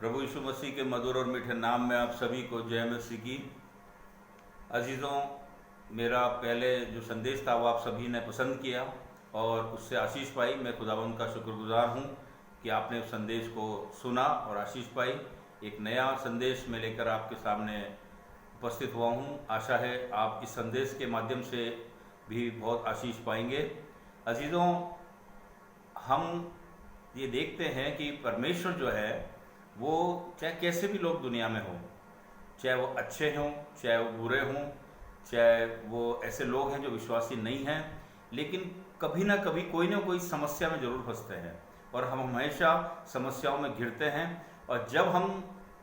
प्रभु यीशु मसीह के मधुर और मीठे नाम में आप सभी को जय मसीह की। अजीज़ों, मेरा पहले जो संदेश था वो आप सभी ने पसंद किया और उससे आशीष पाई। मैं खुदावंद का शुक्रगुजार हूँ कि आपने उस संदेश को सुना और आशीष पाई। एक नया संदेश में लेकर आपके सामने उपस्थित हुआ हूँ। आशा है आप इस संदेश के माध्यम से भी बहुत आशीष पाएंगे। अजीज़ों, हम ये देखते हैं कि परमेश्वर जो है वो चाहे कैसे भी लोग दुनिया में हों, चाहे वो अच्छे हों, चाहे वो बुरे हों, चाहे वो ऐसे लोग हैं जो विश्वासी नहीं हैं, लेकिन कभी ना कभी कोई ना कोई समस्या में ज़रूर फंसते हैं और हम हमेशा समस्याओं में घिरते हैं। और जब हम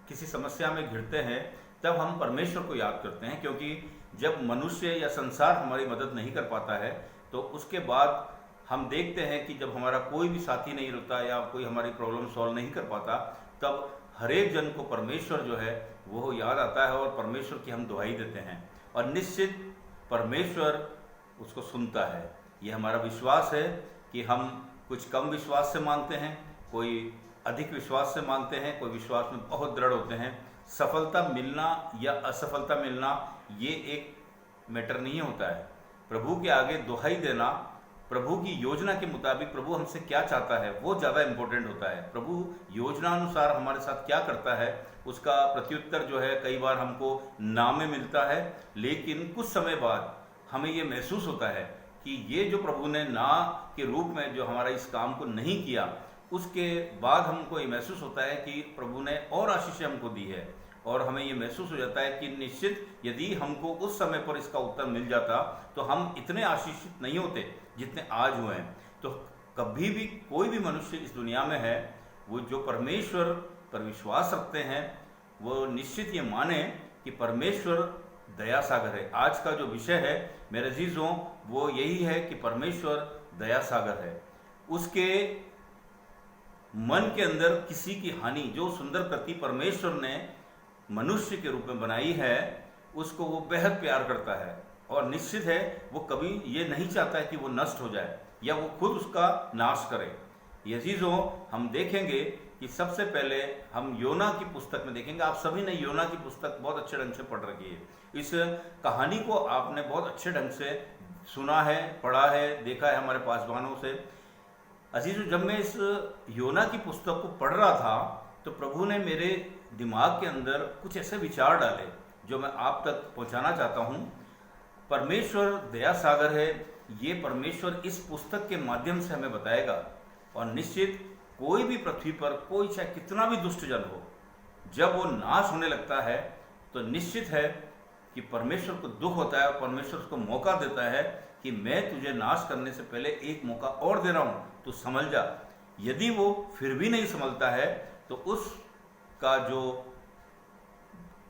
किसी समस्या में घिरते हैं तब हम परमेश्वर को याद करते हैं, क्योंकि जब मनुष्य या संसार हमारी मदद नहीं कर पाता है तो उसके बाद हम देखते हैं कि जब हमारा कोई भी साथी नहीं रुकता या कोई हमारी प्रॉब्लम सॉल्व नहीं कर पाता, तब हर एक जन को परमेश्वर जो है वो याद आता है और परमेश्वर की हम दुहाई देते हैं और निश्चित परमेश्वर उसको सुनता है। ये हमारा विश्वास है कि हम कुछ कम विश्वास से मानते हैं, कोई अधिक विश्वास से मानते हैं, कोई विश्वास में बहुत दृढ़ होते हैं। सफलता मिलना या असफलता मिलना ये एक मैटर नहीं होता है। प्रभु के आगे दुहाई देना, प्रभु की योजना के मुताबिक प्रभु हमसे क्या चाहता है वो ज़्यादा इम्पोर्टेंट होता है। प्रभु योजना अनुसार हमारे साथ क्या करता है उसका प्रत्युत्तर जो है कई बार हमको ना में मिलता है, लेकिन कुछ समय बाद हमें ये महसूस होता है कि ये जो प्रभु ने ना के रूप में जो हमारा इस काम को नहीं किया, उसके बाद हमको ये महसूस होता है कि प्रभु ने और आशीष हमको दी है और हमें ये महसूस हो जाता है कि निश्चित यदि हमको उस समय पर इसका उत्तर मिल जाता तो हम इतने आशीषित नहीं होते जितने आज हुए हैं। तो कभी भी कोई भी मनुष्य इस दुनिया में है वो जो परमेश्वर पर विश्वास रखते हैं वो निश्चित ये माने कि परमेश्वर दया सागर है। आज का जो विषय है मेरे अजीजों वो यही है कि परमेश्वर दया सागर है। उसके मन के अंदर किसी की हानि, जो सुंदर प्रति परमेश्वर ने मनुष्य के रूप में बनाई है, उसको वो बेहद प्यार करता है और निश्चित है वो कभी ये नहीं चाहता है कि वो नष्ट हो जाए या वो खुद उसका नाश करे। ये चीज़ों हम देखेंगे कि सबसे पहले हम योना की पुस्तक में देखेंगे। आप सभी ने योना की पुस्तक बहुत अच्छे ढंग से पढ़ रखी है। इस कहानी को आपने बहुत अच्छे ढंग से सुना है, पढ़ा है, देखा है हमारे पासवानों से। अजीजों, जब मैं इस योना की पुस्तक को पढ़ रहा था तो प्रभु ने मेरे दिमाग के अंदर कुछ ऐसे विचार डाले जो मैं आप तक पहुंचाना चाहता हूं। परमेश्वर दया सागर है, ये परमेश्वर इस पुस्तक के माध्यम से हमें बताएगा। और निश्चित कोई भी पृथ्वी पर कोई चाहे कितना भी दुष्ट जन हो, जब वो नाश होने लगता है तो निश्चित है कि परमेश्वर को दुख होता है और परमेश्वर उसको मौका देता है कि मैं तुझे नाश करने से पहले एक मौका और दे रहा हूं, तो समझ जा। यदि वो फिर भी नहीं समझता है तो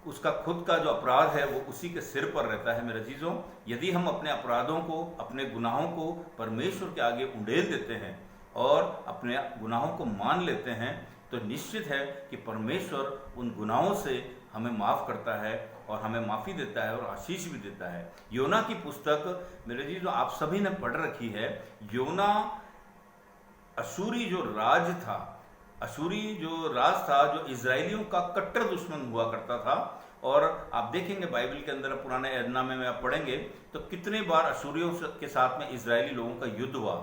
उसका खुद का जो अपराध है वो उसी के सिर पर रहता है। मेरे अजीजों, यदि हम अपने अपराधों को, अपने गुनाहों को परमेश्वर के आगे उंडेल देते हैं और अपने गुनाहों को मान लेते हैं तो निश्चित है कि परमेश्वर उन गुनाहों से हमें माफ़ करता है और हमें माफ़ी देता है और आशीष भी देता है। योना की पुस्तक मेरे अजीजों आप सभी ने पढ़ रखी है। योना अशूरी जो राज था, अशूरी जो राज था, जो इजरायलियों का कट्टर दुश्मन हुआ करता था। और आप देखेंगे बाइबल के अंदर पुराने एहदनामे में आप पढ़ेंगे तो कितने बार अशूरियों के साथ में इजरायली लोगों का युद्ध हुआ।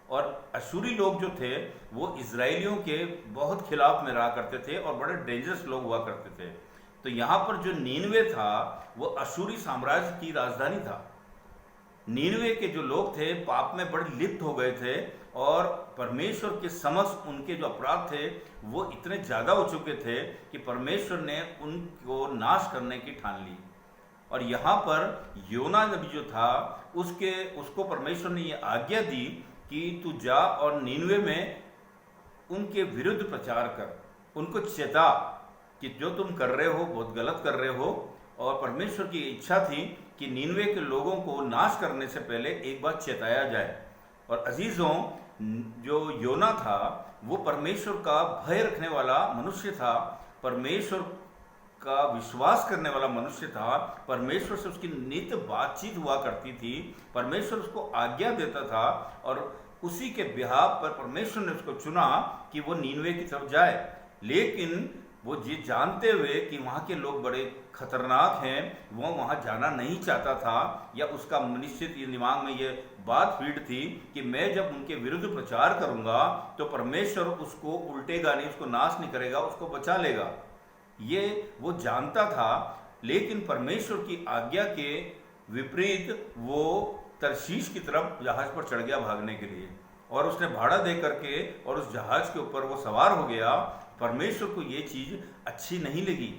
और अशूरी लोग जो थे वो इजरायलियों के बहुत खिलाफ में रहा करते थे और बड़े डेंजरस लोग हुआ करते थे। तो यहाँ पर जो नीनवे था वो अशूरी साम्राज्य की राजधानी था। नीनवे के जो लोग थे पाप में बड़े लिप्त हो गए थे और परमेश्वर के समक्ष उनके जो अपराध थे वो इतने ज़्यादा हो चुके थे कि परमेश्वर ने उनको नाश करने की ठान ली। और यहाँ पर योना नबी जो था उसको परमेश्वर ने ये आज्ञा दी कि तू जा और नीनवे में उनके विरुद्ध प्रचार कर, उनको चेता कि जो तुम कर रहे हो बहुत गलत कर रहे हो। और परमेश्वर की इच्छा थी कि नीनवे के लोगों को नाश करने से पहले एक बार चेताया जाए। और अजीजों, जो योना था वो परमेश्वर का भय रखने वाला मनुष्य था, परमेश्वर का विश्वास करने वाला मनुष्य था, परमेश्वर से उसकी नित्य बातचीत हुआ करती थी, परमेश्वर उसको आज्ञा देता था और उसी के बिहाफ पर परमेश्वर ने उसको चुना कि वो नीनवे की तरफ जाए। लेकिन वो ये जानते हुए कि वहाँ के लोग बड़े खतरनाक हैं, वो वहाँ जाना नहीं चाहता था, या उसका निश्चित ये दिमाग में ये बात फीड थी कि मैं जब उनके विरुद्ध प्रचार करूँगा तो परमेश्वर उसको उल्टेगा नहीं, उसको नाश नहीं करेगा, उसको बचा लेगा। ये वो जानता था, लेकिन परमेश्वर की आज्ञा के विपरीत वो तरशीश की तरफ जहाज पर चढ़ गया भागने के लिए, और उसने भाड़ा दे करके और उस जहाज के ऊपर वो सवार हो गया। परमेश्वर को ये चीज़ अच्छी नहीं लगी।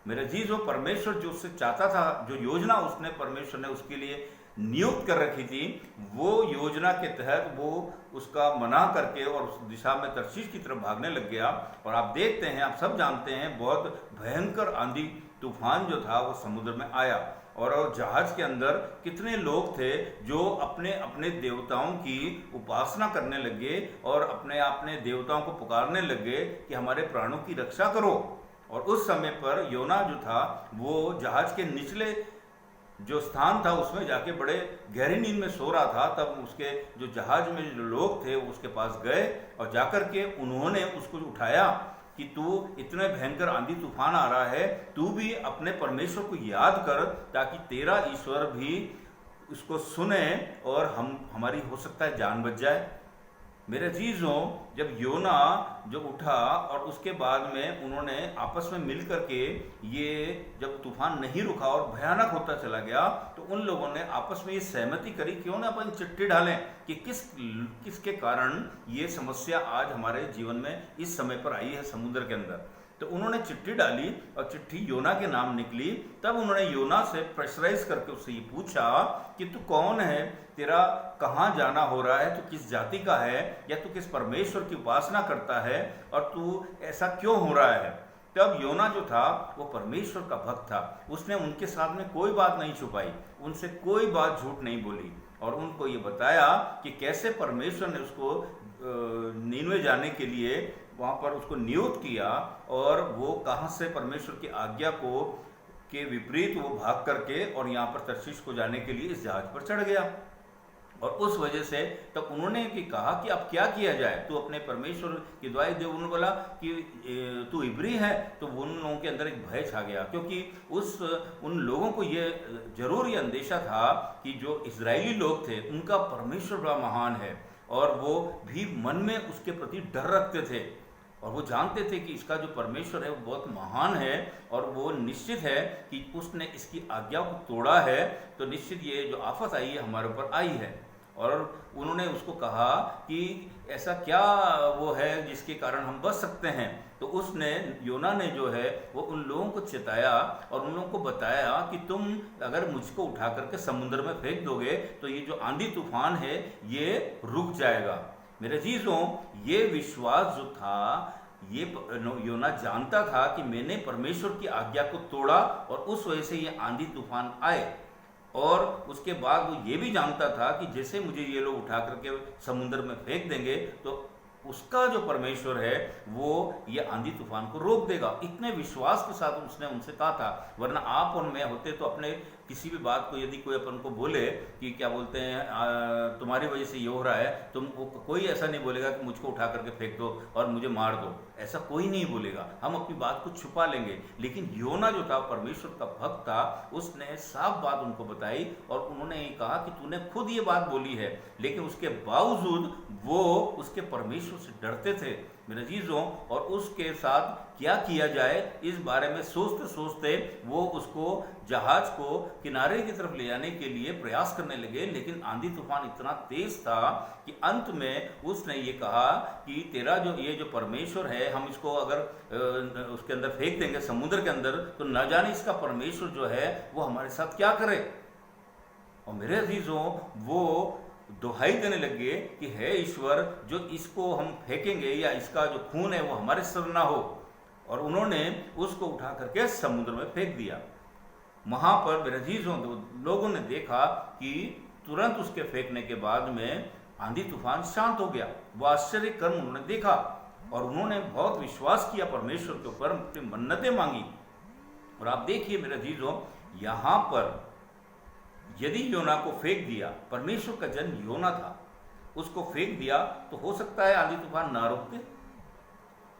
मेरे अजीज, वो परमेश्वर जो उससे चाहता था, जो योजना उसने परमेश्वर ने उसके लिए नियुक्त कर रखी थी, वो योजना के तहत वो उसका मना करके और उस दिशा में तरशीश की तरफ भागने लग गया। और आप देखते हैं, आप सब जानते हैं, बहुत भयंकर आंधी तूफान जो था वो समुद्र में आया, और जहाज के अंदर कितने लोग थे जो अपने अपने देवताओं की उपासना करने लगे और अपने देवताओं को पुकारने लगे कि हमारे प्राणों की रक्षा करो। और उस समय पर योना जो था वो जहाज के निचले जो स्थान था उसमें जाके बड़े गहरी नींद में सो रहा था। तब उसके जो जहाज में जो लोग थे उसके पास गए और जाकर के उन्होंने उसको उठाया कि तू, इतने भयंकर आंधी तूफान आ रहा है, तू भी अपने परमेश्वर को याद कर ताकि तेरा ईश्वर भी उसको सुने और हमारी हो सकता है जान बच जाए। मेरे अजीजों, जब योना जो उठा और उसके बाद में उन्होंने आपस में मिल करके, ये जब तूफान नहीं रुका और भयानक होता चला गया, तो उन लोगों ने आपस में ये सहमति करी, क्यों ना अपन चिट्ठी डालें कि किसके कारण ये समस्या आज हमारे जीवन में इस समय पर आई है समुद्र के अंदर। तो उन्होंने चिट्ठी डाली और चिट्ठी योना के नाम निकली। तब उन्होंने योना से प्रेशराइज करके उससे ये पूछा कि तू कौन है, तेरा कहाँ जाना हो रहा है, तू किस जाति का है, या तू किस परमेश्वर की उपासना करता है, और तू ऐसा क्यों हो रहा है। तब योना जो था वो परमेश्वर का भक्त था, उसने उनके सामने कोई बात नहीं छुपाई, उनसे कोई बात झूठ नहीं बोली, और उनको ये बताया कि कैसे परमेश्वर ने उसको नीनवे जाने के लिए वहाँ पर उसको नियुक्त किया, और वो कहाँ से परमेश्वर की आज्ञा को के विपरीत वो भाग करके और यहाँ पर तरशीश को जाने के लिए इस जहाज पर चढ़ गया। और उस वजह से तब उन्होंने कि कहा कि अब क्या किया जाए, तू अपने परमेश्वर की दुआई दे। उन्होंने बोला कि तू इब्री है। तो उन लोगों के अंदर एक भय छा गया, क्योंकि उन लोगों को ये जरूर ये अंदेशा था कि जो इजरायली लोग थे उनका परमेश्वर बड़ा महान है, और वो भी मन में उसके प्रति डर रखते थे, और वो जानते थे कि इसका जो परमेश्वर है वो बहुत महान है, और वो निश्चित है कि उसने इसकी आज्ञा को तोड़ा है, तो निश्चित ये जो आफत आई है हमारे ऊपर आई है। और उन्होंने उसको कहा कि ऐसा क्या वो है जिसके कारण हम बच सकते हैं। तो उसने, योना ने जो है वो उन लोगों को चिताया और उन लोगों को बताया कि तुम अगर मुझको उठा करके समुद्र में फेंक दोगे तो ये जो आंधी तूफान है ये रुक जाएगा। मेरे अजीजों, ये विश्वास जो था, ये योना जानता था कि मैंने परमेश्वर की आज्ञा को तोड़ा और उस वजह से ये आंधी तूफान आए, और उसके बाद वो ये भी जानता था कि जैसे मुझे ये लोग उठा करके समुद्र में फेंक देंगे तो उसका जो परमेश्वर है वो ये आंधी तूफान को रोक देगा। इतने विश्वास के साथ उसने उनसे कहा था, वरना आप और मैं होते तो अपने किसी भी बात को यदि कोई अपन को बोले कि क्या बोलते हैं तुम्हारी वजह से ये हो रहा है, तुम कोई ऐसा नहीं बोलेगा कि मुझको उठा करके फेंक दो और मुझे मार दो, ऐसा कोई नहीं बोलेगा। हम अपनी बात को छुपा लेंगे। लेकिन योना जो था परमेश्वर का भक्त था, उसने साफ बात उनको बताई और उन्होंने ये कहा कि तूने खुद ये बात बोली है, लेकिन उसके बावजूद वो उसके परमेश्वर से डरते थे मेरे अजीजों। और उसके साथ क्या किया जाए इस बारे में सोचते सोचते वो उसको जहाज को किनारे की तरफ ले जाने के लिए प्रयास करने लगे, लेकिन आंधी तूफान इतना तेज था कि अंत में उसने ये कहा कि तेरा जो ये जो परमेश्वर है, हम इसको अगर उसके अंदर फेंक देंगे समुद्र के अंदर, तो न जाने इसका परमेश्वर जो है वो हमारे साथ क्या करे। और मेरे अजीजों, वो दुहाई देने लगे कि हे ईश्वर, जो इसको हम फेंकेंगे या इसका जो खून है वो हमारे सर ना हो। और उन्होंने उसको उठा करके समुद्र में फेंक दिया। वहां पर मेरे अजीजों, लोगों ने देखा कि तुरंत उसके फेंकने के बाद में आंधी तूफान शांत हो गया। वो आश्चर्य कर्म उन्होंने देखा और उन्होंने बहुत विश्वास किया परमेश्वर के ऊपर, अपनी मन्नतें मांगी। और आप देखिए मेरे अजीजों, यहां पर यदि योना को फेंक दिया, परमेश्वर का जन योना था, उसको फेंक दिया, तो हो सकता है आंधी तूफान ना रुकते।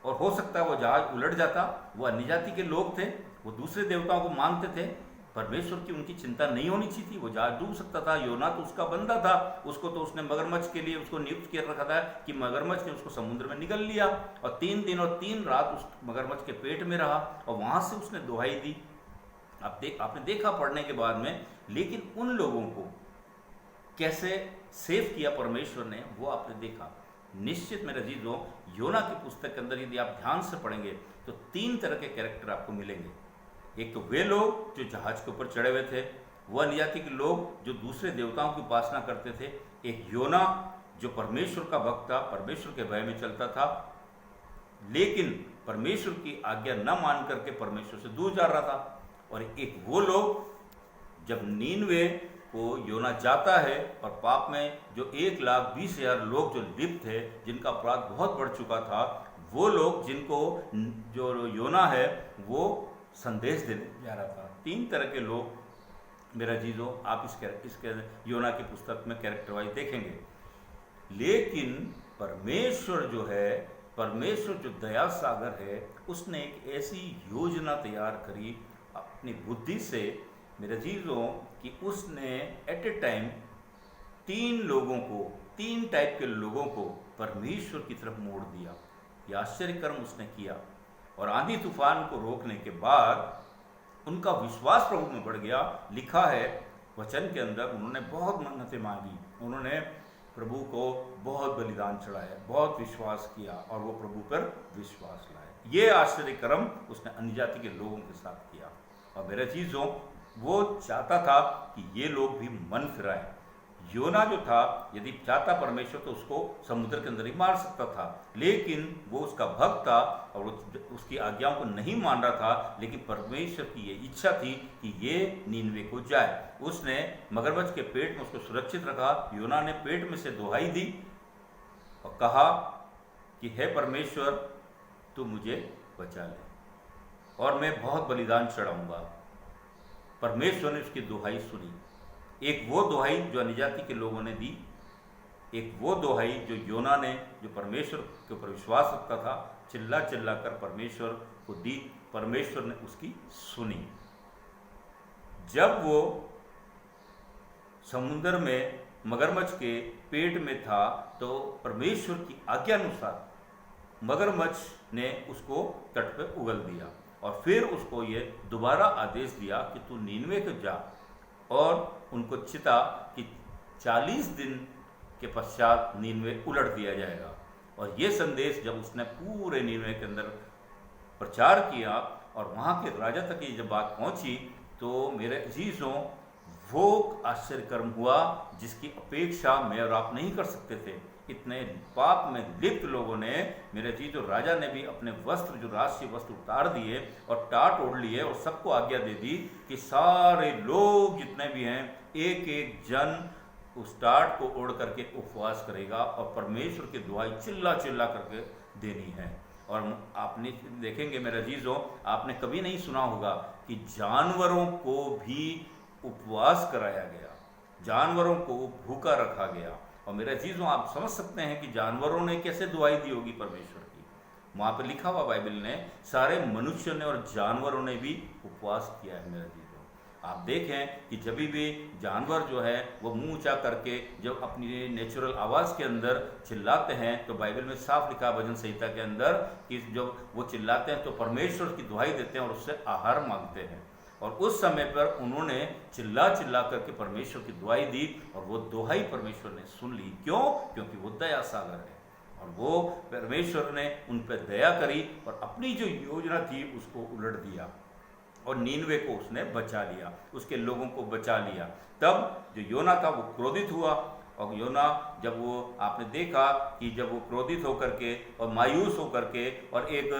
और हो सकता है वो जहाज उलट जाता। वो अन्य जाति के लोग थे, वो दूसरे देवताओं को मानते थे, परमेश्वर की उनकी चिंता नहीं होनी चाहिए थी। वो जहाज डूब सकता था। योना तो उसका बंदा था, उसको तो उसने मगरमच्छ के लिए उसको नियुक्त कर रखा था कि मगरमच्छ ने उसको समुद्र में निगल लिया, और 3 दिन और 3 रात उस मगरमच्छ के पेट में रहा, और वहां से उसने दुहाई दी। आपने देखा पढ़ने के बाद में। लेकिन उन लोगों को कैसे सेव किया परमेश्वर ने, वो आपने देखा। निश्चित मेरे अजीजों, योना की पुस्तक के अंदर यदि आप ध्यान से पढ़ेंगे तो 3 तरह के कैरेक्टर आपको मिलेंगे। एक तो वे लोग जो जहाज के ऊपर चढ़े हुए थे, वह अन्य जाति के लोग जो दूसरे देवताओं की उपासना करते थे। एक योना जो परमेश्वर का भक्त था, परमेश्वर के भय में चलता था, लेकिन परमेश्वर की आज्ञा न मान करके परमेश्वर से दूर जा रहा था। और एक वो लोग जब नीनवे को योना जाता है, और पाप में जो 1,20,000 लोग जो लिप्त थे, जिनका अपराध बहुत बढ़ चुका था, वो लोग जिनको जो योना है वो संदेश देने जा रहा था। 3 तरह के लोग मेरा जीजो आप इसके योना की पुस्तक में कैरेक्टर वाइज देखेंगे। लेकिन परमेश्वर जो है, परमेश्वर जो दया सागर है, उसने एक ऐसी योजना तैयार करी अपनी बुद्धि से मेरे जीजों कि उसने एट ए टाइम 3 लोगों को, 3 टाइप के लोगों को परमेश्वर की तरफ मोड़ दिया। यह आश्चर्य कर्म उसने किया, और आंधी तूफान को रोकने के बाद उनका विश्वास प्रभु में बढ़ गया। लिखा है वचन के अंदर, उन्होंने बहुत मन्नतें मांगी, उन्होंने प्रभु को बहुत बलिदान चढ़ाया, बहुत विश्वास किया, और वो प्रभु पर विश्वास लाए। ये आश्चर्य कर्म उसने अन्य जाति के लोगों के साथ किया। और मेरे चीज़ों, वो चाहता था कि ये लोग भी मन फिराएं। योना जो था, यदि चाहता परमेश्वर तो उसको समुद्र के अंदर ही मार सकता था, लेकिन वो उसका भक्त था और उसकी आज्ञाओं को नहीं मान रहा था। लेकिन परमेश्वर की ये इच्छा थी कि ये नीनवे को जाए। उसने मगरमच्छ के पेट में उसको सुरक्षित रखा। योना ने पेट में से दुहाई दी और कहा कि हे परमेश्वर, तू मुझे बचा ले और मैं बहुत बलिदान चढ़ाऊंगा। परमेश्वर ने उसकी दुहाई सुनी। एक वो दुहाई जो अन्य जाति के लोगों ने दी, एक वो दुहाई जो योना ने, जो परमेश्वर के ऊपर विश्वास रखता था, चिल्ला चिल्ला कर परमेश्वर को दी। परमेश्वर ने उसकी सुनी। जब वो समुद्र में मगरमच्छ के पेट में था, तो परमेश्वर की आज्ञा अनुसार मगरमच्छ ने उसको तट पर उगल दिया, और फिर उसको ये दोबारा आदेश दिया कि तू नीनवे को जा और उनको चिता कि 40 दिन के पश्चात नीनवे उलट दिया जाएगा। और ये संदेश जब उसने पूरे नीनवे के अंदर प्रचार किया और वहाँ के राजा तक ये जब बात पहुँची, तो मेरे अजीजों, वो आश्चर्य कर्म हुआ जिसकी अपेक्षा मैं और आप नहीं कर सकते थे। इतने पाप में लिप्त लोगों ने, मेरे जी जो राजा ने भी अपने वस्त्र, जो राष्ट्रीय वस्त्र उतार दिए और टाट ओढ़ लिए और सबको आज्ञा दे दी कि सारे लोग जितने भी हैं, एक एक जन उस टाट को ओढ़ करके उपवास करेगा और परमेश्वर की दुआई चिल्ला चिल्ला करके देनी है। और आपने देखेंगे मेरे अजीजों, आपने कभी नहीं सुना होगा कि जानवरों को भी उपवास कराया गया, जानवरों को भूखा रखा गया। और मेरे अजीजों, आप समझ सकते हैं कि जानवरों ने कैसे दुआई दी होगी परमेश्वर की। वहाँ पर लिखा हुआ बाइबल ने, सारे मनुष्यों ने और जानवरों ने भी उपवास किया है। मेरे अजीजों, आप देखें कि जब भी जानवर जो है वो मुंह ऊंचा करके जब अपनी नेचुरल आवाज़ के अंदर चिल्लाते हैं, तो बाइबल में साफ लिखा भजन संहिता के अंदर कि जब वो चिल्लाते हैं तो परमेश्वर की दुहाई देते हैं और उससे आहार मांगते हैं। और उस समय पर उन्होंने चिल्ला चिल्ला करके परमेश्वर की दुहाई दी और वो दुहाई परमेश्वर ने सुन ली। क्यों? क्योंकि वो दया सागर है और वो परमेश्वर ने उन पर दया करी और अपनी जो योजना थी उसको उलट दिया और नीनवे को उसने बचा लिया, उसके लोगों को बचा लिया। तब जो योना था वो क्रोधित हुआ और योना जब वो, आपने देखा कि जब वो क्रोधित होकर के और मायूस होकर के और एक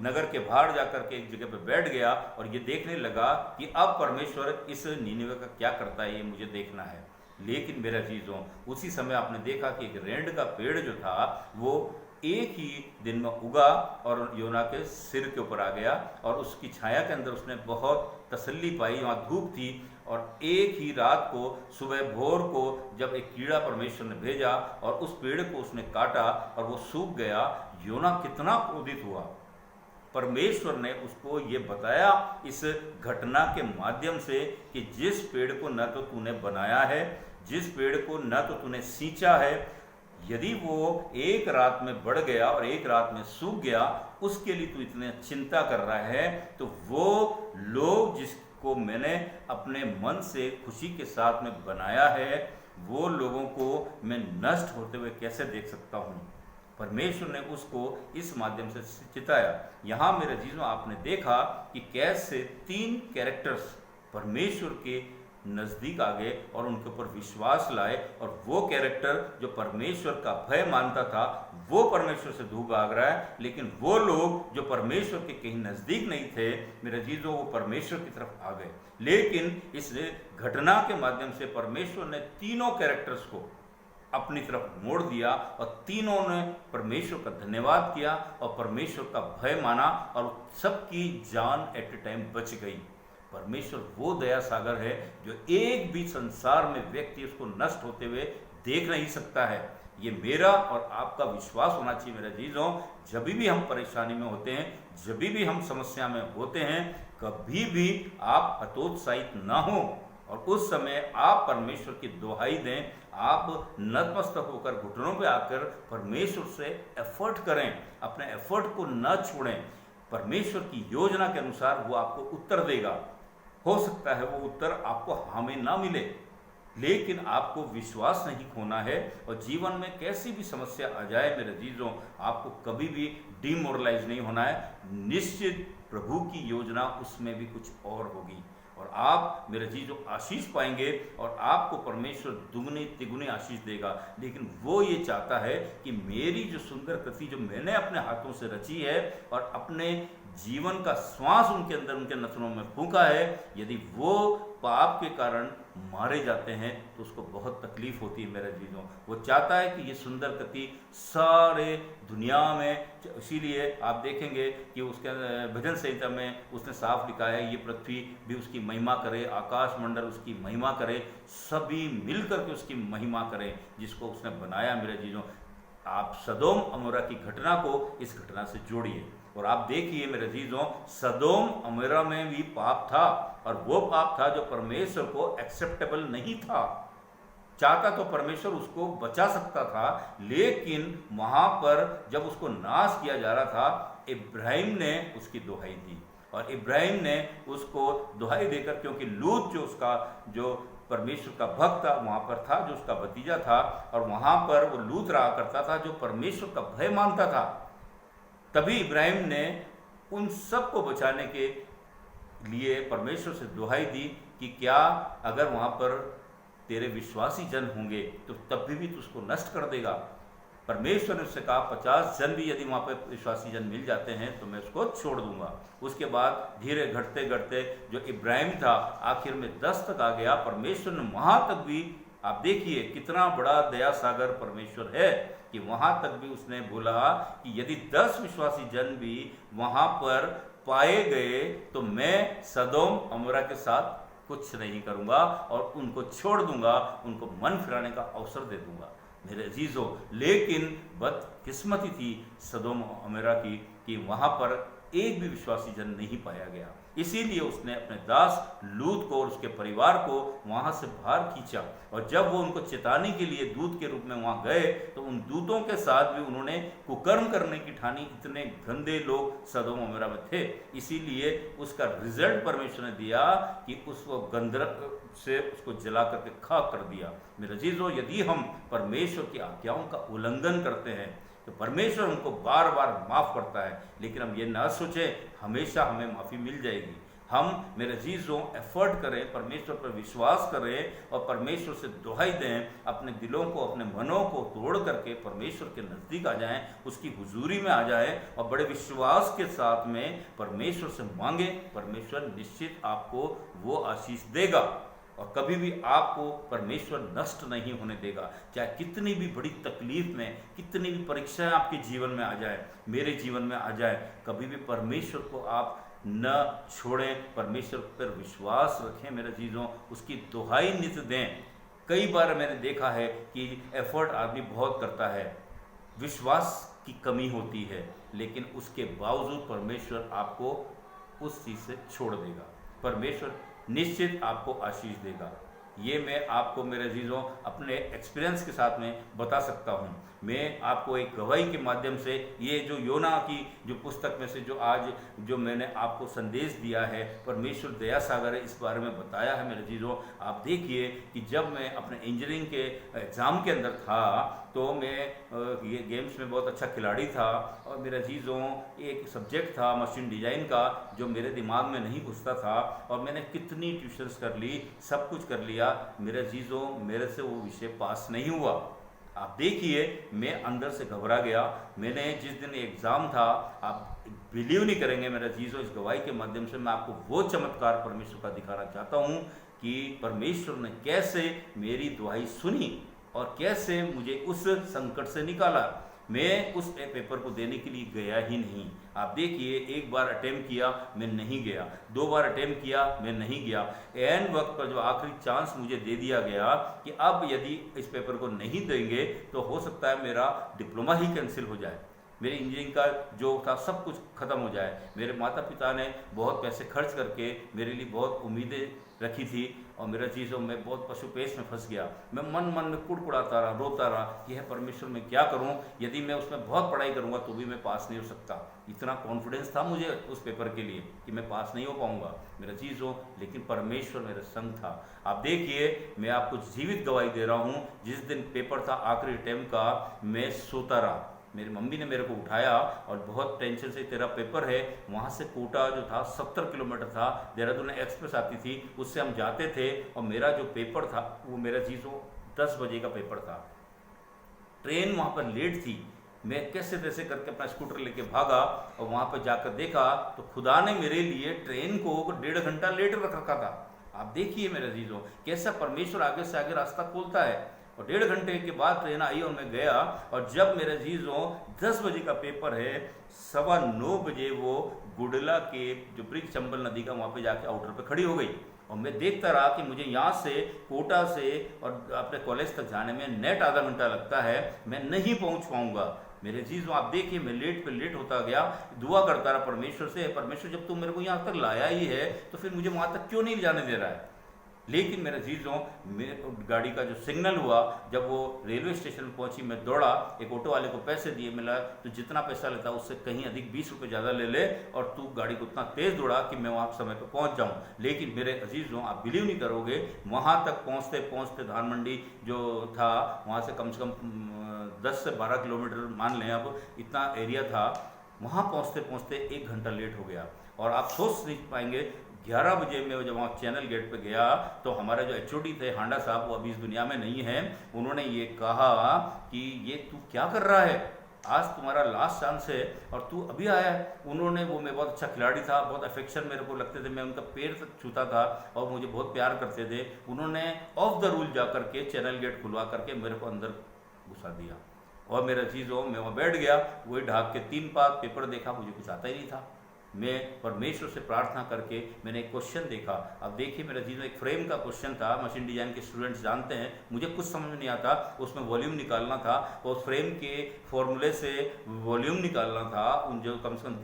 नगर के बाहर जाकर के एक जगह पर बैठ गया और ये देखने लगा कि अब परमेश्वर इस नीनवे का क्या करता है, ये मुझे देखना है। लेकिन मेरे अजीजों, उसी समय आपने देखा कि एक रेंड का पेड़ जो था वो एक ही दिन में उगा और योना के सिर के ऊपर आ गया और उसकी छाया के अंदर उसने बहुत तसल्ली पाई। वहाँ धूप थी और एक ही रात को सुबह भोर को जब एक कीड़ा परमेश्वर ने भेजा और उस पेड़ को उसने काटा और वो सूख गया, योना कितना क्रोधित हुआ। परमेश्वर ने उसको ये बताया इस घटना के माध्यम से कि जिस पेड़ को न तो तूने बनाया है, जिस पेड़ को न तो तूने सींचा है, यदि वो एक रात में बढ़ गया और एक रात में सूख गया, उसके लिए तू इतने चिंता कर रहा है, तो वो लोग जिसको मैंने अपने मन से खुशी के साथ में बनाया है, वो लोगों को मैं नष्ट होते हुए कैसे देख सकता हूँ। परमेश्वर ने उसको इस माध्यम से चिताया। यहाँ मेरे जीजों आपने देखा कि कैसे 3 कैरेक्टर्स परमेश्वर के नज़दीक आ गए और उनके ऊपर विश्वास लाए, और वो कैरेक्टर जो परमेश्वर का भय मानता था वो परमेश्वर से दूर भाग रहा है, लेकिन वो लोग जो परमेश्वर के कहीं नज़दीक नहीं थे मेरे जीजों, वो परमेश्वर की तरफ आ गए। लेकिन इस घटना के माध्यम से परमेश्वर ने तीनों कैरेक्टर्स को अपनी तरफ मोड़ दिया और तीनों ने परमेश्वर का धन्यवाद किया और परमेश्वर का भय माना और सबकी जान एट ए टाइम बच गई। परमेश्वर वो दया सागर है जो एक भी संसार में व्यक्ति उसको नष्ट होते हुए देख नहीं सकता है। ये मेरा और आपका विश्वास होना चाहिए मेरे जीजों। जब भी हम परेशानी में होते हैं, जब भी हम समस्या में होते हैं, कभी भी आप हतोत्साहित ना हो और उस समय आप परमेश्वर की दुहाई दें। आप नतमस्तक होकर घुटनों पे आकर परमेश्वर से एफर्ट करें, अपने एफर्ट को न छोड़ें। परमेश्वर की योजना के अनुसार वो आपको उत्तर देगा। हो सकता है वो उत्तर आपको हाँ में ना मिले, लेकिन आपको विश्वास नहीं खोना है। और जीवन में कैसी भी समस्या आ जाए मेरे जीजों, आपको कभी भी डिमोरलाइज नहीं होना है। निश्चित प्रभु की योजना उसमें भी कुछ और होगी और आप मेरे जीजों आशीष पाएंगे और आपको परमेश्वर दुगनी तिगुनी आशीष देगा। लेकिन वो ये चाहता है कि मेरी जो सुंदर कृति जो मैंने अपने हाथों से रची है और अपने जीवन का श्वास उनके अंदर उनके नथनों में फूंका है, यदि वो पाप के कारण मारे जाते हैं तो उसको बहुत तकलीफ होती है मेरे जीजों। वो चाहता है कि ये सुंदर कृति सारे दुनिया में, इसीलिए आप देखेंगे कि उसके भजन संहिता में उसने साफ लिखा है, ये पृथ्वी भी उसकी महिमा करे, आकाश मंडल उसकी महिमा करे, सभी मिलकर के उसकी महिमा करें जिसको उसने बनाया मेरे जीजों। आप सदोम अमोरा की घटना को इस घटना से जोड़िए और आप देखिए मेरे जीजों, सदोम अमोरा में भी पाप था और वो पाप था जो परमेश्वर को एक्सेप्टेबल नहीं था। चाहता तो परमेश्वर उसको बचा सकता था, लेकिन वहां पर जब उसको नाश किया जा रहा था, इब्राहिम ने उसकी दुहाई दी और इब्राहिम ने उसको दुहाई देकर, क्योंकि लूत जो उसका जो परमेश्वर का भक्त था वहां पर था, जो उसका भतीजा था, और वहां पर वो लूत रहा करता था जो परमेश्वर का भय मानता था। तभी इब्राहिम ने उन सबको बचाने के लिए परमेश्वर से दुहाई दी कि क्या अगर वहां पर तेरे विश्वासी जन होंगे तो तब भी तू उसको नष्ट कर देगा। परमेश्वर ने उससे कहा 50 जन भी यदि वहां पर विश्वासी जन मिल जाते हैं तो मैं उसको छोड़ दूंगा। उसके बाद धीरे घटते घटते जो इब्राहिम था आखिर में 10 तक आ गया। परमेश्वर ने वहां तक भी, आप देखिए कितना बड़ा दया सागर परमेश्वर है कि वहां तक भी उसने बोला कि यदि 10 विश्वासी जन भी वहां पर पाए गए तो मैं सदोम अमोरा के साथ कुछ नहीं करूंगा और उनको छोड़ दूंगा, उनको मन फिराने का अवसर दे दूंगा मेरे अजीजों। लेकिन बदकिस्मती थी सदोम अमोरा की कि वहां पर एक भी विश्वासी जन नहीं पाया गया। इसीलिए उसने अपने दास लूत को और उसके परिवार को वहां से बाहर खींचा और जब वो उनको चेताने के लिए दूत के रूप में वहां गए तो उन दूतों के साथ भी उन्होंने कुकर्म करने की ठानी। इतने गंदे लोग सदोम अमोरा में थे, इसीलिए उसका रिजल्ट परमेश्वर ने दिया कि उसको गंधर्व से उसको जला करके खाक कर दिया। मेरे अजीजों, यदि हम परमेश्वर की आज्ञाओं का उल्लंघन करते हैं तो परमेश्वर हमको बार बार माफ़ करता है, लेकिन हम ये ना सोचें हमेशा हमें माफ़ी मिल जाएगी। हम मेरे अजीजों एफर्ट करें, परमेश्वर पर विश्वास करें और परमेश्वर से दुहाई दें, अपने दिलों को अपने मनों को तोड़ करके परमेश्वर के नज़दीक आ जाएं, उसकी हुजूरी में आ जाएं और बड़े विश्वास के साथ में परमेश्वर से मांगें। परमेश्वर निश्चित आपको वो आशीष देगा और कभी भी आपको परमेश्वर नष्ट नहीं होने देगा। चाहे कितनी भी बड़ी तकलीफ में, कितनी भी परीक्षाएं आपके जीवन में आ जाए, मेरे जीवन में आ जाए, कभी भी परमेश्वर को आप न छोड़ें, परमेश्वर पर विश्वास रखें मेरे चीज़ों, उसकी दुहाई नित दें। कई बार मैंने देखा है कि एफर्ट आदमी बहुत करता है, विश्वास की कमी होती है, लेकिन उसके बावजूद परमेश्वर आपको उस चीज़ से छोड़ देगा। परमेश्वर निश्चित आपको आशीष देगा। ये मैं आपको मेरे अजीज़ों अपने एक्सपीरियंस के साथ में बता सकता हूँ। मैं आपको एक गवाही के माध्यम से ये जो योना की जो पुस्तक में से जो आज जो मैंने आपको संदेश दिया है, परमेश्वर दया सागर इस बारे में बताया है मेरे अजीज़ों। आप देखिए कि जब मैं अपने इंजीनियरिंग के एग्ज़ाम के अंदर था तो मैं ये गेम्स में बहुत अच्छा खिलाड़ी था, और मेरे अजीज़ों एक सब्जेक्ट था मशीन डिज़ाइन का जो मेरे दिमाग में नहीं घुसता था, और मैंने कितनी ट्यूशन्स कर ली, सब कुछ कर लिया, मेरे अजीज़ों मेरे से वो विषय पास नहीं हुआ। आप देखिए मैं अंदर से घबरा गया। मैंने जिस दिन एग्ज़ाम था, आप बिलीव नहीं करेंगे मेरे अजीज़ों, इस गवाही के माध्यम से मैं आपको वो चमत्कार परमेश्वर का दिखाना चाहता हूँ कि परमेश्वर ने कैसे मेरी दुआई सुनी और कैसे मुझे उस संकट से निकाला। मैं उस पेपर को देने के लिए गया ही नहीं। आप देखिए, एक बार अटेम्प्ट किया, मैं नहीं गया, 2 बार अटेम्प्ट किया, मैं नहीं गया। एन वक्त पर जो आखिरी चांस मुझे दे दिया गया कि अब यदि इस पेपर को नहीं देंगे तो हो सकता है मेरा डिप्लोमा ही कैंसिल हो जाए, मेरी इंजीनियरिंग का जो था सब कुछ ख़त्म हो जाए। मेरे माता पिता ने बहुत पैसे खर्च करके मेरे लिए बहुत उम्मीदें रखी थी, और मेरा चीज़ों में बहुत पशुपेश में फंस गया। मैं मन में कुड़कुड़ाता रहा, रोता रहा, यह परमेश्वर मैं क्या करूं, यदि मैं उसमें बहुत पढ़ाई करूंगा तो भी मैं पास नहीं हो सकता। इतना कॉन्फिडेंस था मुझे उस पेपर के लिए कि मैं पास नहीं हो पाऊंगा मेरा चीज़ों, लेकिन परमेश्वर मेरे संग था। आप देखिए, मैं आपको जीवित गवाही दे रहा हूँ। जिस दिन पेपर था आखिरी अटेम्प्ट का, मैं सोता रहा। मेरी मम्मी ने मेरे को उठाया और बहुत टेंशन से, तेरा पेपर है, वहाँ से कोटा जो था 70 किलोमीटर था, देहरादून एक्सप्रेस आती थी, उससे हम जाते थे, और मेरा जो पेपर था वो मेरा चीज़ों 10 बजे का पेपर था। ट्रेन वहाँ पर लेट थी। मैं कैसे तैसे करके अपना स्कूटर लेके भागा और वहाँ पर जाकर देखा तो खुदा ने मेरे लिए ट्रेन को 1.5 घंटा लेट रख रखा था। आप देखिए मेरे अजीजों, कैसा परमेश्वर आगे से आगे रास्ता खोलता है। और 1.5 घंटे के बाद ट्रेन आई और मैं गया, और जब मेरे अजीजों 10 बजे का पेपर है, 9:15 बजे वो गुडला के जो ब्रिज चंबल नदी का वहाँ पे जाके आउटर पे खड़ी हो गई। और मैं देखता रहा कि मुझे यहाँ से कोटा से और अपने कॉलेज तक जाने में नेट आधा घंटा लगता है, मैं नहीं पहुँच पाऊँगा। मेरे चीज़ आप देखिए, मैं लेट पे लेट होता गया, दुआ करता रहा परमेश्वर से, परमेश्वर जब तुम मेरे को यहाँ तक लाया ही है तो फिर मुझे वहाँ तक क्यों नहीं जाने दे रहा है। लेकिन मेरे चीज़ों में गाड़ी का जो सिग्नल हुआ, जब वो रेलवे स्टेशन पहुंची, मैं दौड़ा, एक ऑटो वाले को पैसे दिए, मिला तो जितना पैसा लेता उससे कहीं अधिक 20 रुपये ज़्यादा ले ले, और तू गाड़ी को उतना तेज़ दौड़ा कि मैं वहाँ समय पर पहुँच जाऊँ। लेकिन मेरे अजीज़ों, आप बिलीव नहीं करोगे, वहाँ तक पहुँचते पहुँचते धान मंडी जो था वहाँ से कम 10 से 12 किलोमीटर मान लें, अब इतना एरिया था, वहाँ पहुँचते पहुँचते 1 घंटा लेट हो गया। और आप सोच नहीं पाएंगे, 11 बजे में जब वहाँ चैनल गेट पे गया तो हमारे जो एचओडी थे हांडा साहब, वो अभी इस दुनिया में नहीं है, उन्होंने ये कहा कि ये तू क्या कर रहा है, आज तुम्हारा लास्ट चांस है और तू अभी आया है। उन्होंने, वो मैं बहुत अच्छा खिलाड़ी था, बहुत अफेक्शन मेरे को लगते थे, मैं उनका पैर तक छूता था और मुझे बहुत प्यार करते थे। उन्होंने ऑफ द रूल जा करके चैनल गेट खुलवा करके मेरे को अंदर घुसा दिया, और मेरा चीज़ों मैं वहाँ बैठ गया, वही ढाक के 3 पात पेपर देखा, मुझे कुछ आता ही नहीं था। मैं परमेश्वर से प्रार्थना करके मैंने एक क्वेश्चन देखा। अब देखिए मेरा जीवन, एक फ्रेम का क्वेश्चन था, मशीन डिजाइन के स्टूडेंट्स जानते हैं, मुझे कुछ समझ नहीं आता, उसमें वॉल्यूम निकालना था, और उस फ्रेम के फॉर्मूले से वॉल्यूम निकालना था, उन जो कम से कम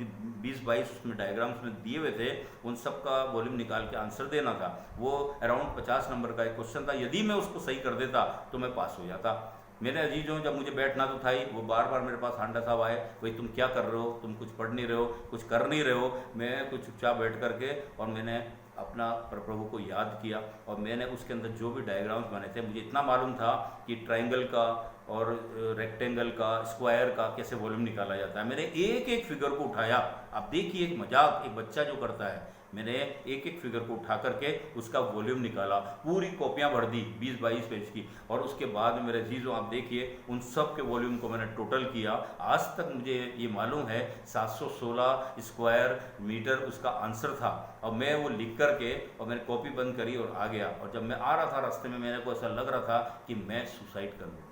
20-22 उसमें डायग्राम्स में दिए हुए थे, उन सब का वॉल्यूम निकाल के आंसर देना था। वो अराउंड 50 नंबर का एक क्वेश्चन था, यदि मैं उसको सही कर देता तो मैं पास हो जाता। मेरे अजीजों, जब मुझे बैठना तो था ही, वो बार बार मेरे पास हांडा साहब आए, भाई तुम क्या कर रहे हो, तुम कुछ पढ़ नहीं रहे हो, कुछ कर नहीं रहे हो। मैं कुछ चुपचाप बैठ करके और मैंने अपना प्रभु को याद किया, और मैंने उसके अंदर जो भी डायग्राम्स बने थे, मुझे इतना मालूम था कि ट्राइंगल का और रेक्टेंगल का, स्क्वायर का कैसे वॉल्यूम निकाला जाता है। मैंने एक एक फिगर को उठाया। आप देखिए, एक मजाक एक बच्चा जो करता है, मैंने एक एक फिगर को उठा करके उसका वॉल्यूम निकाला, पूरी कॉपियाँ भर दी 20-22 पेज की, और उसके बाद मेरे चीज़ों आप देखिए उन सब के वॉल्यूम को मैंने टोटल किया। आज तक मुझे ये मालूम है 716 स्क्वायर मीटर उसका आंसर था, और मैं वो लिख करके और मैंने कॉपी बंद करी और आ गया। और जब मैं आ रहा था रास्ते में, मेरे को ऐसा लग रहा था कि मैं सुसाइड कर लूँ।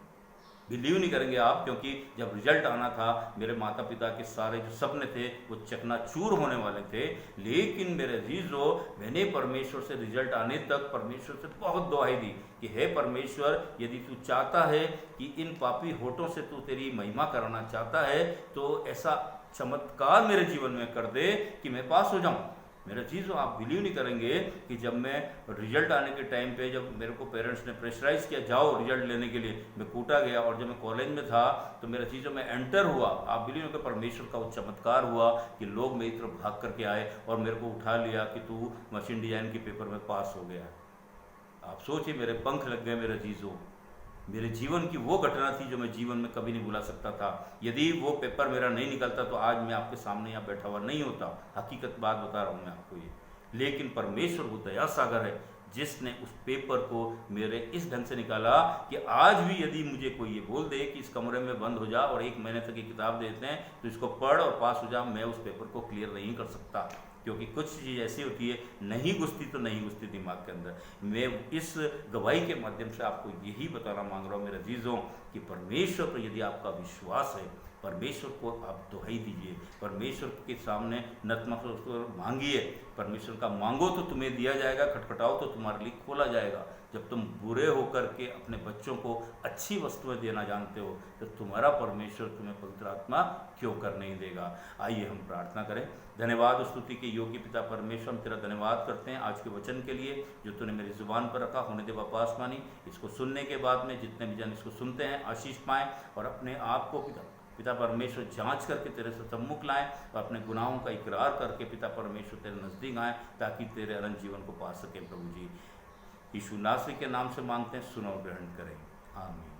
बिलीव नहीं करेंगे आप, क्योंकि जब रिजल्ट आना था मेरे माता पिता के सारे जो सपने थे वो चकनाचूर होने वाले थे। लेकिन मेरे अजीजों, मैंने परमेश्वर से रिजल्ट आने तक परमेश्वर से बहुत दुआई दी कि हे परमेश्वर, यदि तू चाहता है कि इन पापी होठों से तू तेरी महिमा कराना चाहता है तो ऐसा चमत्कार मेरे जीवन में कर दे कि मैं पास हो जाऊं। मेरे चीज़ों, आप बिलीव नहीं करेंगे कि जब मैं रिजल्ट आने के टाइम पे, जब मेरे को पेरेंट्स ने प्रेशराइज किया जाओ रिजल्ट लेने के लिए, मैं कूटा गया। और जब मैं कॉलेज में था तो मेरे चीज़ों में एंटर हुआ, आप बिलीव नहीं, परमेश्वर का वो चमत्कार हुआ कि लोग मेरी तरफ भाग करके आए और मेरे को उठा लिया कि तू मशीन डिजाइन के पेपर में पास हो गया। आप सोचिए, मेरे पंख लग गए मेरे चीज़ों। मेरे जीवन की वो घटना थी जो मैं जीवन में कभी नहीं भुला सकता था। यदि वो पेपर मेरा नहीं निकलता तो आज मैं आपके सामने यहाँ बैठा हुआ नहीं होता। हकीकत बात बता रहा हूँ मैं आपको ये। लेकिन परमेश्वर वो दया सागर है जिसने उस पेपर को मेरे इस ढंग से निकाला कि आज भी यदि मुझे कोई ये बोल दे कि इस कमरे में बंद हो जा और 1 महीने तक ये किताब देते हैं तो इसको पढ़ और पास हो जा, मैं उस पेपर को क्लियर नहीं कर सकता। क्योंकि कुछ चीज़ ऐसी होती है, नहीं घुसती तो नहीं घुसती दिमाग के अंदर। मैं इस गवाही के माध्यम से आपको यही बताना मांग रहा हूँ मेरे अजीजों कि परमेश्वर पर यदि आपका विश्वास है, परमेश्वर को आप दुहाई दीजिए, परमेश्वर के सामने नतमस्तक मांगिए। परमेश्वर का मांगो तो तुम्हें दिया जाएगा, खटखटाओ तो तुम्हारे लिए खोला जाएगा। जब तुम बुरे होकर के अपने बच्चों को अच्छी वस्तुएं देना जानते हो तो तुम्हारा परमेश्वर तुम्हें पवित्र आत्मा क्यों कर नहीं देगा। आइए हम प्रार्थना करें। धन्यवाद स्तुति के योग्य पिता परमेश्वर, हम तेरा धन्यवाद करते हैं आज के वचन के लिए जो तूने मेरी जुबान पर रखा। होने दे बापा आसमानी, इसको सुनने के बाद में जितने भी जन इसको सुनते हैं आशीष पाएँ और अपने आप को पिता परमेश्वर जांच करके तेरे से सम्मुख लाएं और अपने गुनाहों का इकरार करके पिता परमेश्वर तेरे नज़दीक आएँ ताकि तेरे अनंत जीवन को पा सकें। प्रभु जी, यीशु नासरी के नाम से मांगते हैं, सुनो और ग्रहण करें, आमीन।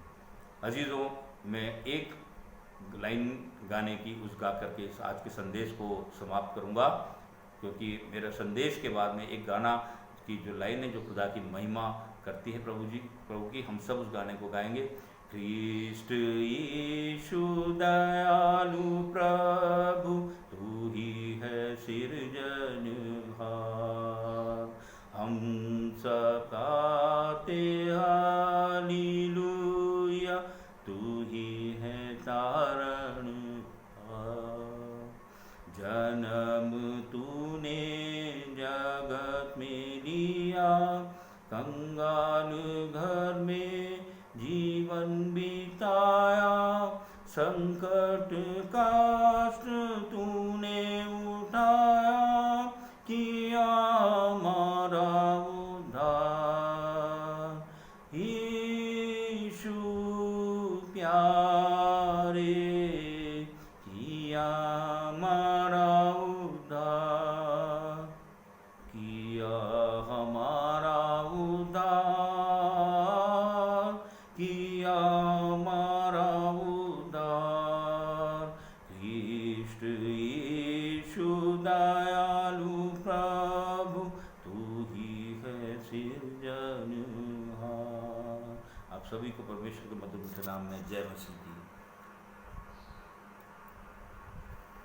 अजीज़ों, मैं एक लाइन गाने की उस गा करके आज के संदेश को समाप्त करूंगा, क्योंकि मेरे संदेश के बाद में एक गाना की जो लाइन है जो खुदा की महिमा करती है प्रभु की, हम सब उस गाने को गाएंगे। ख्रीष्ट यीशु दयालु प्रभु, तू ही है सिरजनहार, हम सकाते हालेलुया, तू ही है तारण हार। जन्म तूने जगत में लिया, कंगाल घर में जीवन बिताया, संकट कष्ट तूने उठाया, किया हमारा उद्धार। यीशु प्यारे, किया हमारा उद्धार, किया हमारा उद्धार, किया हमारा उद्धार। ख्रीष्ट यीशु दयालु प्रभु, तू ही है सिरजनहार। आप सभी को परमेश्वर के मधुर मीठे नाम में जय मसीह की।